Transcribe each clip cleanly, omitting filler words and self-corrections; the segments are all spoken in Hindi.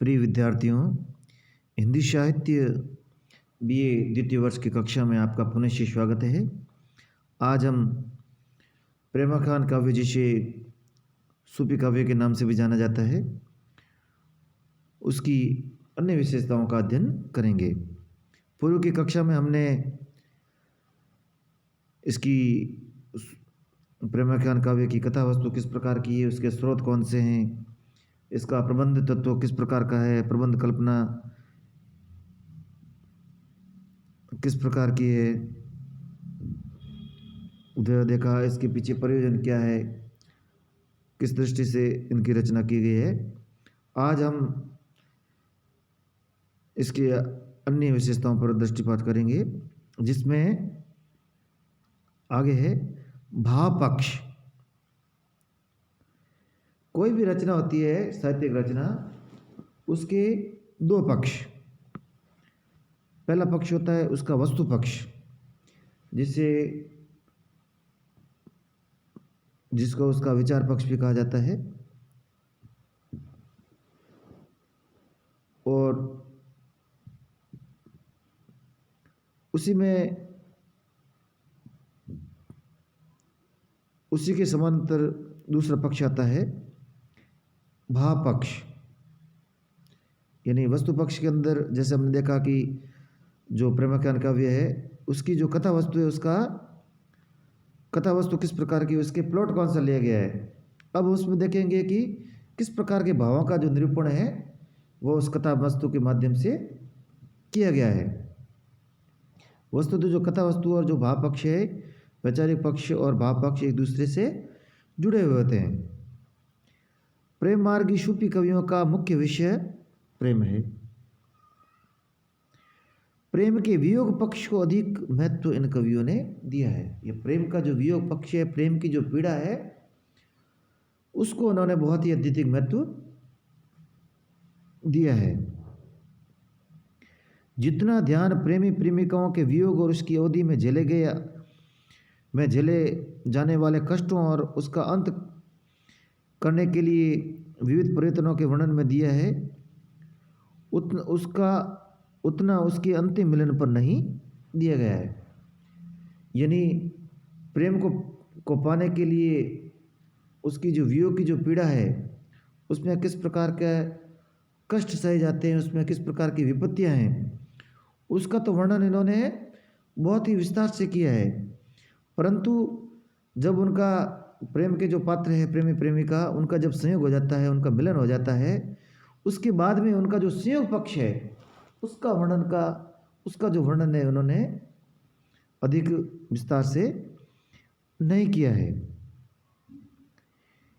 प्रिय विद्यार्थियों, हिंदी साहित्य बीए द्वितीय वर्ष की कक्षा में आपका पुनः से स्वागत है। आज हम प्रेमाख्यान काव्य, जिसे सूफी काव्य के नाम से भी जाना जाता है, उसकी अन्य विशेषताओं का अध्ययन करेंगे। पूर्व की कक्षा में हमने इसकी प्रेमाख्यान काव्य की कथा वस्तु किस प्रकार की है, उसके स्रोत कौन से हैं, इसका प्रबंध तत्व किस प्रकार का है, प्रबंध कल्पना किस प्रकार की है, उदय देखा, इसके पीछे प्रयोजन क्या है, किस दृष्टि से इनकी रचना की गई है। आज हम इसके अन्य विशेषताओं पर दृष्टिपात करेंगे, जिसमें आगे है भाव पक्ष। कोई भी रचना होती है, साहित्यिक रचना, उसके दो पक्ष। पहला पक्ष होता है उसका वस्तु पक्ष, जिसको उसका विचार पक्ष भी कहा जाता है, और उसी के समांतर दूसरा पक्ष आता है भाव पक्ष। यानी वस्तु पक्ष के अंदर जैसे हमने देखा कि जो प्रेमाख्यान काव्य है, उसकी जो कथा वस्तु है, उसका कथा वस्तु किस प्रकार की, उसके प्लॉट कौन सा लिया गया है। अब उसमें देखेंगे कि किस प्रकार के भावों का जो निरूपण है वो उस कथा वस्तु के माध्यम से किया गया है। वस्तु तो जो कथा वस्तु और जो भाव पक्ष है, वैचारिक पक्ष और भाव पक्ष एक दूसरे से जुड़े हुए होते हैं। प्रेम मार्गी सूफी कवियों का मुख्य विषय प्रेम है। प्रेम के वियोग पक्ष को अधिक महत्व इन कवियों ने दिया है। यह प्रेम का जो वियोग पक्ष है, प्रेम की जो पीड़ा है, उसको उन्होंने बहुत ही अत्यधिक महत्व दिया है। जितना ध्यान प्रेमी प्रेमिकाओं के वियोग और उसकी अवधि में झेले जाने वाले कष्टों और उसका अंत करने के लिए विविध प्रयत्नों के वर्णन में दिया है, उतना उसके अंतिम मिलन पर नहीं दिया गया है। यानी प्रेम को पाने के लिए उसकी जो वियोग की जो पीड़ा है, उसमें किस प्रकार का कष्ट सहे जाते हैं, उसमें किस प्रकार की विपत्तियां हैं, उसका तो वर्णन इन्होंने बहुत ही विस्तार से किया है। परंतु जब उनका प्रेम के जो पात्र है, प्रेमी प्रेमिका, उनका जब संयोग हो जाता है, उनका मिलन हो जाता है, उसके बाद में उनका जो संयोग पक्ष है, उसका जो वर्णन है, उन्होंने अधिक विस्तार से नहीं किया है।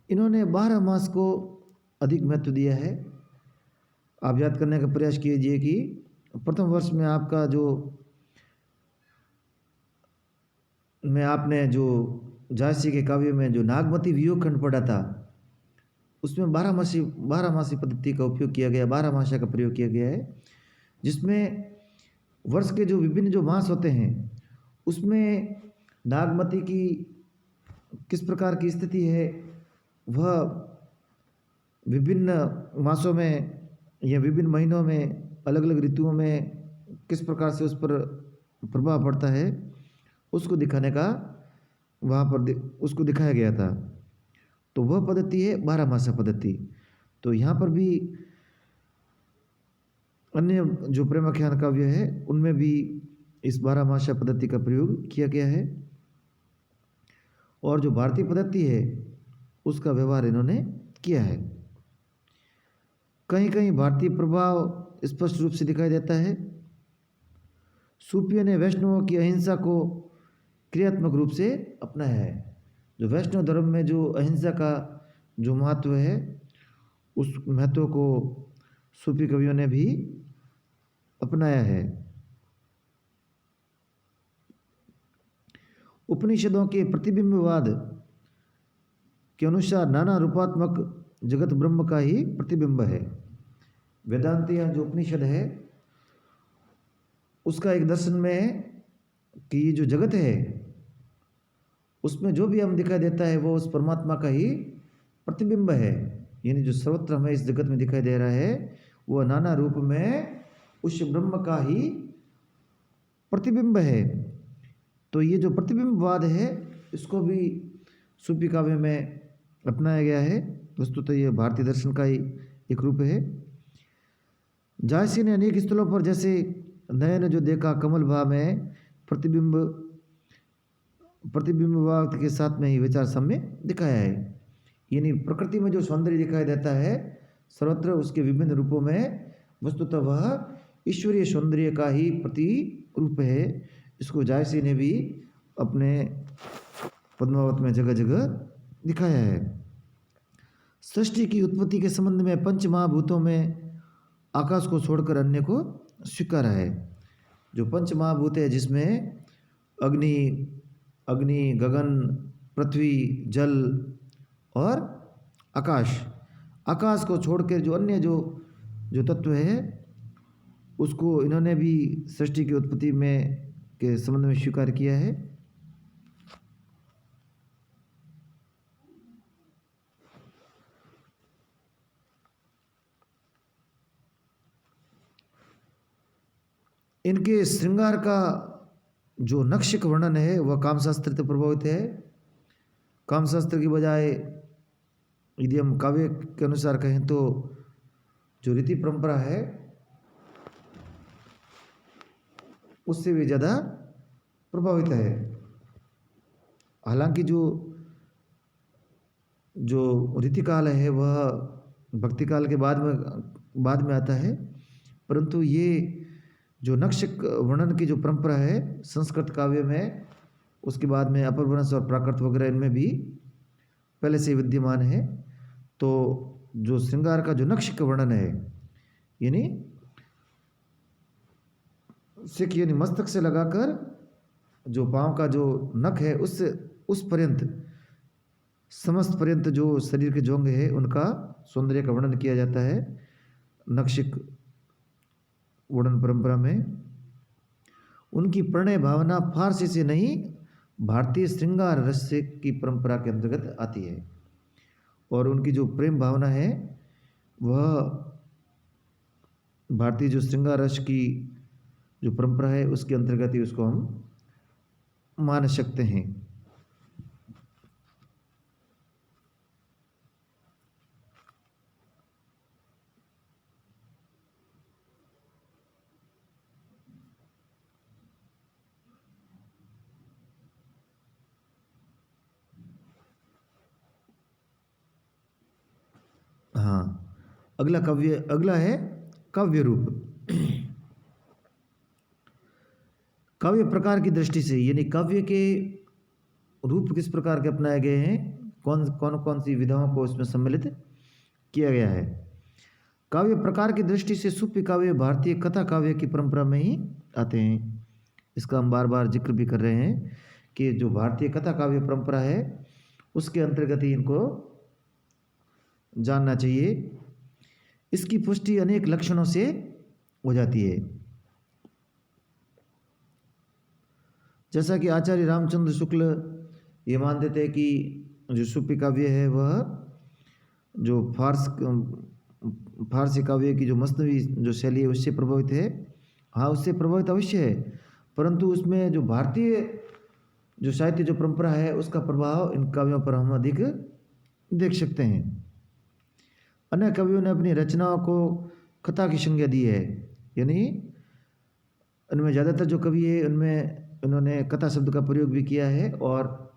इन्होंने 12 मास को अधिक महत्व दिया है। आप याद करने का प्रयास कीजिए कि प्रथम वर्ष में आपने जो झांसी के काव्य में जो नागमती वियोग खंड पढ़ा था, उसमें 12 मासी पद्धति का उपयोग किया गया, 12 मासा का प्रयोग किया गया है, जिसमें वर्ष के जो विभिन्न जो मास होते हैं, उसमें नागमती की किस प्रकार की स्थिति है, वह विभिन्न मासों में या विभिन्न महीनों में, अलग अलग ऋतुओं में किस प्रकार से उस पर प्रभाव पड़ता है, उसको दिखाने का वहाँ पर उसको दिखाया गया था। तो वह पद्धति है 12 मासा पद्धति। तो यहाँ पर भी अन्य जो प्रेमाख्यान काव्य है, उनमें भी इस 12 मासा पद्धति का प्रयोग किया गया है, और जो भारतीय पद्धति है उसका व्यवहार इन्होंने किया है। कहीं कहीं भारतीय प्रभाव स्पष्ट रूप से दिखाई देता है। सूफियों ने वैष्णवों की अहिंसा को क्रियात्मक रूप से अपनाया है। जो वैष्णव धर्म में जो अहिंसा का जो महत्व है, उस महत्व को सूफी कवियों ने भी अपनाया है। उपनिषदों के प्रतिबिंबवाद के अनुसार नाना रूपात्मक जगत ब्रह्म का ही प्रतिबिंब है। वेदांतियां जो उपनिषद है, उसका एक दर्शन में है कि ये जो जगत है, उसमें जो भी हम दिखाई देता है वो उस परमात्मा का ही प्रतिबिंब है। यानी जो सर्वत्र हमें इस जगत में दिखाई दे रहा है, वह नाना रूप में उस ब्रह्म का ही प्रतिबिंब है। तो ये जो प्रतिबिंबवाद है इसको भी सूफी काव्य में अपनाया गया है। वस्तुतः ये भारतीय दर्शन का ही एक रूप है। जायसी ने अनेक स्थलों पर जैसे नयन जो देखा कमल भाव में प्रतिबिंबवाद के साथ में ही विचार साम्य दिखाया है। यानी प्रकृति में जो सौंदर्य दिखाई देता है सर्वत्र उसके विभिन्न रूपों में वस्तुतः वह ईश्वरीय सौंदर्य का ही प्रतिरूप है। इसको जायसी ने भी अपने पद्मावत में जगह जगह दिखाया है। सृष्टि की उत्पत्ति के संबंध में पंच महाभूतों में आकाश को छोड़कर अन्य को स्वीकारा है। जो पंच महाभूत है जिसमें अग्नि, गगन, पृथ्वी, जल और आकाश को छोड़कर जो अन्य जो तत्व है उसको इन्होंने भी सृष्टि की उत्पत्ति में के संबंध में स्वीकार किया है। इनके श्रृंगार का जो नक्शिक वर्णन है वह कामशास्त्र से प्रभावित है। कामशास्त्र की बजाय यदि हम काव्य के अनुसार कहें तो जो रीति परंपरा है उससे भी ज़्यादा प्रभावित है। हालांकि जो रीतिकाल है वह भक्ति काल के बाद में आता है, परंतु ये जो नक्शिक वर्णन की जो परंपरा है संस्कृत काव्य में, उसके बाद में अपभ्रंश और प्राकृत वगैरह इनमें भी पहले से विद्यमान है। तो जो श्रृंगार का जो नक्शिक वर्णन है यानी सिख यानी मस्तक से लगाकर जो पाँव का जो नख है उससे उस पर्यंत समस्त पर्यंत जो शरीर के जोंग है उनका सौंदर्य का वर्णन किया जाता है नक्शिक वर्णन परंपरा में। उनकी प्रणय भावना फारसी से नहीं भारतीय श्रृंगार रस की परंपरा के अंतर्गत आती है और उनकी जो प्रेम भावना है वह भारतीय जो श्रृंगार रस की जो परंपरा है उसके अंतर्गत ही उसको हम मान सकते हैं। हाँ, अगला है काव्य रूप। काव्य प्रकार की दृष्टि से यानी काव्य के रूप किस प्रकार के अपनाए गए हैं, कौन सी विधाओं को इसमें सम्मिलित किया गया है। काव्य प्रकार की दृष्टि से सूफी काव्य भारतीय कथा काव्य की परंपरा में ही आते हैं। इसका हम बार बार जिक्र भी कर रहे हैं कि जो भारतीय कथा काव्य परंपरा है उसके अंतर्गत ही इनको जानना चाहिए। इसकी पुष्टि अनेक लक्षणों से हो जाती है। जैसा कि आचार्य रामचंद्र शुक्ल ये मानते थे कि जो सूफी काव्य है वह जो फारसी काव्य की जो मसनवी जो शैली है उससे प्रभावित है। हाँ, उससे प्रभावित अवश्य है, परंतु उसमें जो भारतीय जो साहित्य जो परंपरा है उसका प्रभाव इन काव्यों पर हम अधिक देख सकते हैं। अन्य कवियों ने अपनी रचनाओं को कथा की संज्ञा दी है, यानी इनमें ज़्यादातर जो कवि है उनमें इन्होंने कथा शब्द का प्रयोग भी किया है और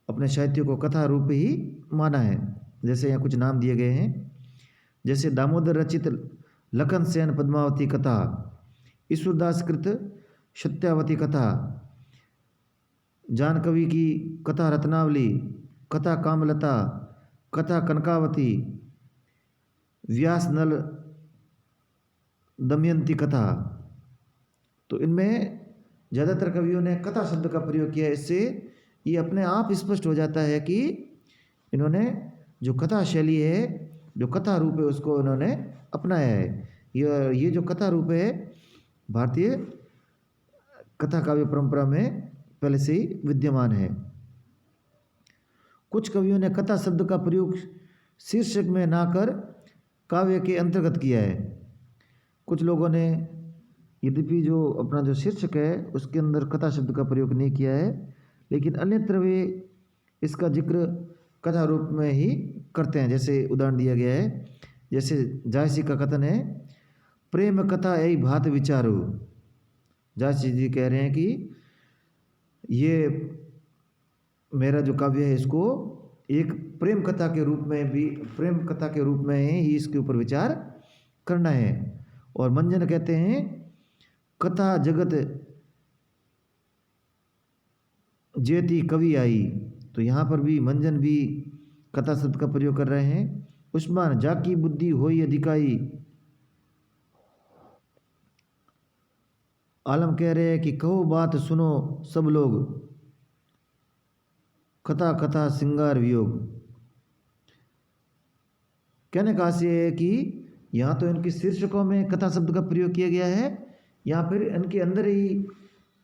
अपने साहित्य को कथा रूप ही माना है। जैसे यहाँ कुछ नाम दिए गए हैं, जैसे दामोदर रचित लखन सेन पद्मावती कथा, ईश्वरदास कृत सत्यावती कथा, जान कवि की कथा रत्नावली, कथा कामलता, कथा कनकावती, व्यास नल दमयंती कथा। तो इनमें ज़्यादातर कवियों ने कथा शब्द का प्रयोग किया है। इससे ये अपने आप स्पष्ट हो जाता है कि इन्होंने जो कथा शैली है, जो कथा रूप है उसको इन्होंने अपनाया है। ये जो कथा रूप है भारतीय कथा काव्य परंपरा में पहले से ही विद्यमान है। कुछ कवियों ने कथा शब्द का प्रयोग शीर्षक में ना कर काव्य के अंतर्गत किया है। कुछ लोगों ने यद्यपि जो अपना जो शीर्षक है उसके अंदर कथा शब्द का प्रयोग नहीं किया है, लेकिन अन्यत्र वे इसका जिक्र कथा रूप में ही करते हैं। जैसे उदाहरण दिया गया है, जैसे जायसी का कथन है, प्रेम कथा यही भात विचारो। जायसी जी कह रहे हैं कि ये मेरा जो काव्य है इसको एक प्रेम कथा के रूप में भी, प्रेम कथा के रूप में ही इसके ऊपर विचार करना है। और मंजन कहते हैं कथा जगत जेती कवि आई। तो यहाँ पर भी मंजन भी कथा शब्द का प्रयोग कर रहे हैं। उस्मान जाकी बुद्धि होई अधिकाई। आलम कह रहे हैं कि कहो बात सुनो सब लोग, कथा कथा सिंगार वियोग। कहने का आशय है कि यहाँ तो इनके शीर्षकों में कथा शब्द का प्रयोग किया गया है, या फिर इनके अंदर ही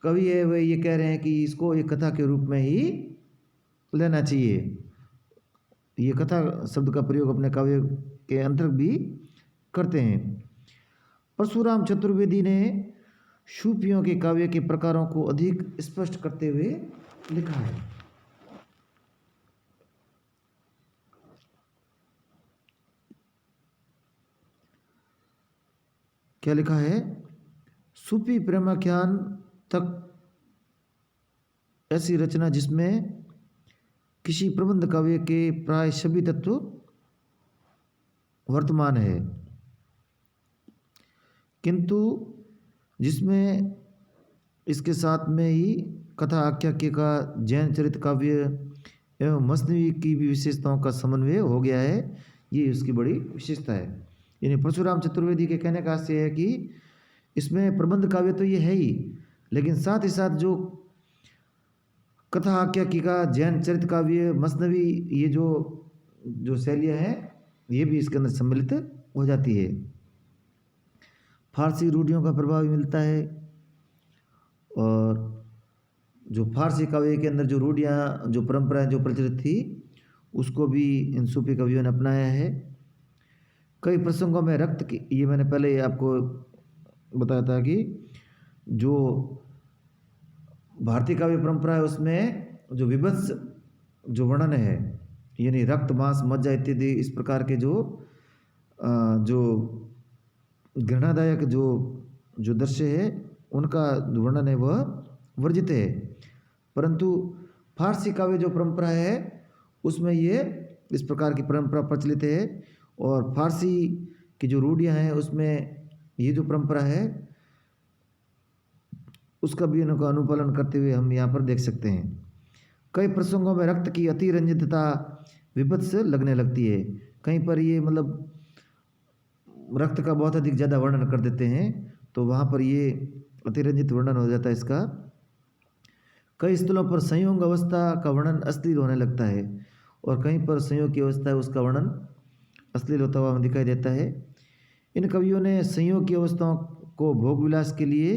कवि है वे ये कह रहे हैं कि इसको एक कथा के रूप में ही लेना चाहिए। ये कथा शब्द का प्रयोग अपने काव्य के अंतर्गत भी करते हैं। परशुराम चतुर्वेदी ने सूफियों के काव्य के प्रकारों को अधिक स्पष्ट करते हुए लिखा है। क्या लिखा है? सूफी प्रेमाख्यान तक ऐसी रचना जिसमें किसी प्रबंध काव्य के प्राय सभी तत्व वर्तमान है, किंतु जिसमें इसके साथ में ही कथा आख्यायिका का जैन चरित काव्य एवं मसनवी की भी विशेषताओं का समन्वय हो गया है, ये उसकी बड़ी विशेषता है। यानी परशुराम चतुर्वेदी के कहने का आशय है कि इसमें प्रबंध काव्य तो ये है ही, लेकिन साथ ही साथ जो कथा आख्यायिका जैन चरित काव्य मसनवी ये जो शैलियाँ हैं ये भी इसके अंदर सम्मिलित हो जाती है। फारसी रूढ़ियों का प्रभाव भी मिलता है, और जो फारसी काव्य के अंदर जो रूढ़ियाँ जो परंपराएं जो प्रचलित थी उसको भी इन सूफी कवियों ने अपनाया है। कई प्रसंगों में रक्त की, ये मैंने पहले आपको बताया था कि जो भारतीय काव्य परंपरा है उसमें जो विभत्स जो वर्णन है, यानी रक्त मांस मज्जा इत्यादि इस प्रकार के जो घृणादायक जो दृश्य है उनका वर्णन है वह वर्जित है। परंतु फारसी काव्य जो परंपरा है उसमें ये इस प्रकार की परंपरा प्रचलित है, और फारसी की जो रूढ़ियाँ हैं उसमें ये जो परंपरा है उसका भी इनका अनुपालन करते हुए हम यहाँ पर देख सकते हैं। कई प्रसंगों में रक्त की अतिरंजितता विभत्स लगने लगती है। कहीं पर ये मतलब रक्त का बहुत अधिक ज़्यादा वर्णन कर देते हैं, तो वहाँ पर ये अतिरंजित वर्णन हो जाता है इसका। कई स्थलों पर संयोग अवस्था का वर्णन अश्लील होने लगता है, और कहीं पर संयोग की अवस्था है उसका वर्णन अश्लील होता हुआ दिखाई देता है। इन कवियों ने संयोग की अवस्थाओं को भोग विलास के लिए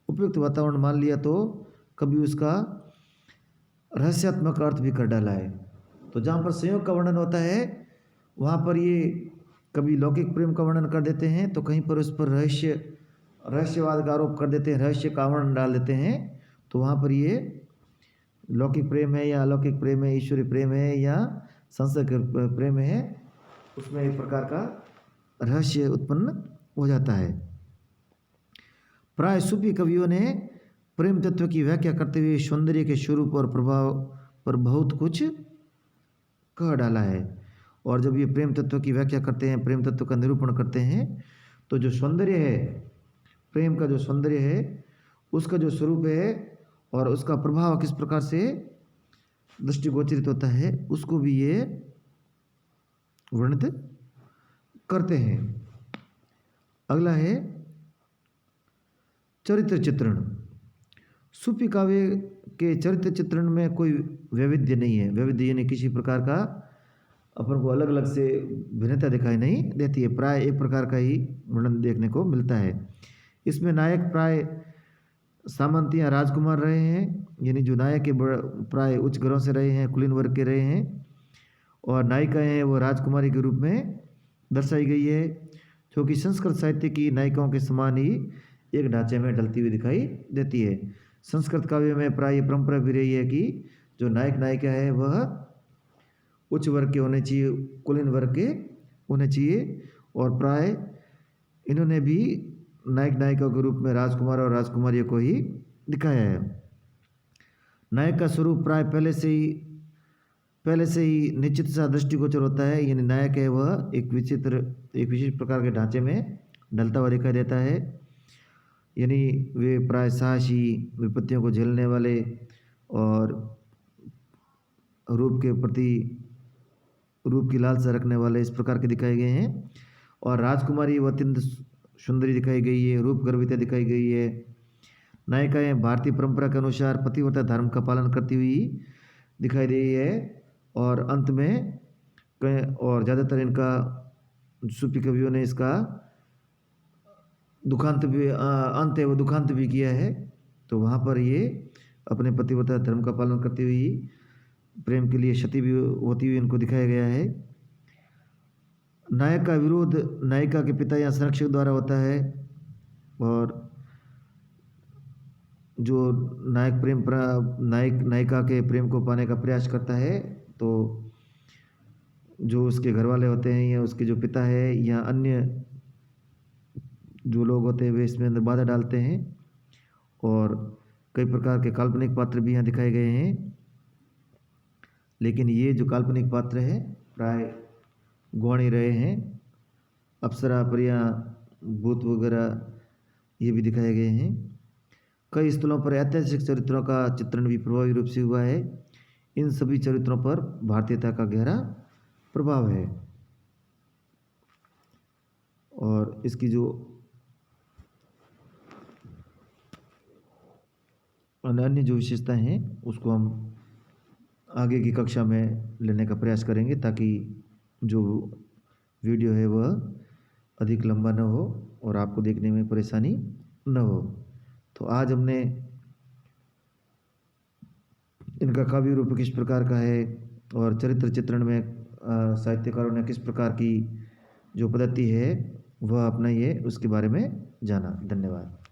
उपयुक्त वातावरण मान लिया, तो कभी उसका रहस्यात्मक अर्थ भी कर डाला है। तो जहाँ पर संयोग का वर्णन होता है वहाँ पर ये कभी लौकिक प्रेम का वर्णन कर देते हैं, तो कहीं पर उस पर रहस्यवाद का आरोप कर देते हैं, रहस्य का वर्णन डाल देते हैं। तो वहाँ पर ये लौकिक प्रेम है या अलौकिक प्रेम है, ईश्वरीय प्रेम है या संसार प्रेम है, उसमें एक प्रकार का रहस्य उत्पन्न हो जाता है। प्राय सूफी कवियों ने प्रेम तत्व की व्याख्या करते हुए सौंदर्य के स्वरूप और प्रभाव पर बहुत कुछ कह डाला है। और जब ये प्रेम तत्व की व्याख्या करते हैं, प्रेम तत्व का निरूपण करते हैं, तो जो सौंदर्य है, प्रेम का जो सौंदर्य है, उसका जो स्वरूप है और उसका प्रभाव किस प्रकार से दृष्टिगोचरित होता है, उसको भी ये वर्णित करते हैं। अगला है चरित्र चित्रण। सूफी काव्य के चरित्र चित्रण में कोई वैविध्य नहीं है। वैविध्य यानी किसी प्रकार का अपन को अलग अलग से भिन्नता दिखाई नहीं देती है, प्राय एक प्रकार का ही वर्णन देखने को मिलता है। इसमें नायक प्राय सामंत या राजकुमार रहे हैं, यानी जो नायक है प्राय उच्च घरों से रहे हैं, कुलीन वर्ग के रहे हैं, और नायिकाएँ हैं वो राजकुमारी के रूप में दर्शाई गई है, जो कि संस्कृत साहित्य की नायिकाओं के समान ही एक ढांचे में ढलती हुई दिखाई देती है। संस्कृत काव्य में प्राय ये परंपरा भी रही है कि जो नायक नायिका है वह उच्च वर्ग के होने चाहिए, कुलीन वर्ग के होने चाहिए, और प्राय इन्होंने भी नायक नायिका के रूप में राजकुमार और राजकुमारियों को ही दिखाया है। नायक का स्वरूप प्राय पहले से ही निश्चित सा दृष्टिगोचर होता है, यानी नायक है वह एक विशेष प्रकार के ढांचे में ढलता हुआ दिखाई देता है। यानी वे प्राय साहसी, विपत्तियों को झेलने वाले और रूप के प्रति रूप की लालसा रखने वाले इस प्रकार के दिखाए गए हैं। और राजकुमारी वह अत्यंत सुंदरी दिखाई गई है, रूप गर्विता दिखाई गई है। नायिकाएं भारतीय परंपरा के अनुसार पतिव्रता धर्म का पालन करती हुई दिखाई दे रही है। और अंत में और ज़्यादातर इनका सूफी कवियों ने इसका दुखांत भी अंत है वो दुखांत भी किया है। तो वहाँ पर ये अपने पतिव्रता धर्म का पालन करती हुई प्रेम के लिए क्षति भी होती हुई इनको दिखाया गया है। नायक का विरोध नायिका के पिता या संरक्षक द्वारा होता है, और जो नायक नायिका के प्रेम को पाने का प्रयास करता है, तो जो उसके घर वाले होते हैं या उसके जो पिता है या अन्य जो लोग होते हैं वे इसमें अंदर बाधा डालते हैं। और कई प्रकार के काल्पनिक पात्र भी यहाँ दिखाए गए हैं, लेकिन ये जो काल्पनिक पात्र है प्राय गौण ही रहे हैं। अप्सरा, परियां, भूत वगैरह ये भी दिखाए गए हैं। कई स्थलों पर ऐतिहासिक चरित्रों का चित्रण भी प्रभावी रूप से हुआ है। इन सभी चरित्रों पर भारतीयता का गहरा प्रभाव है। और इसकी जो अन्य जो विशेषताएं हैं उसको हम आगे की कक्षा में लेने का प्रयास करेंगे, ताकि जो वीडियो है वह अधिक लंबा न हो और आपको देखने में परेशानी न हो। तो आज हमने इनका काव्य रूप किस प्रकार का है और चरित्र चित्रण में साहित्यकारों ने किस प्रकार की जो पद्धति है वह अपनाई है, उसके बारे में जाना। धन्यवाद।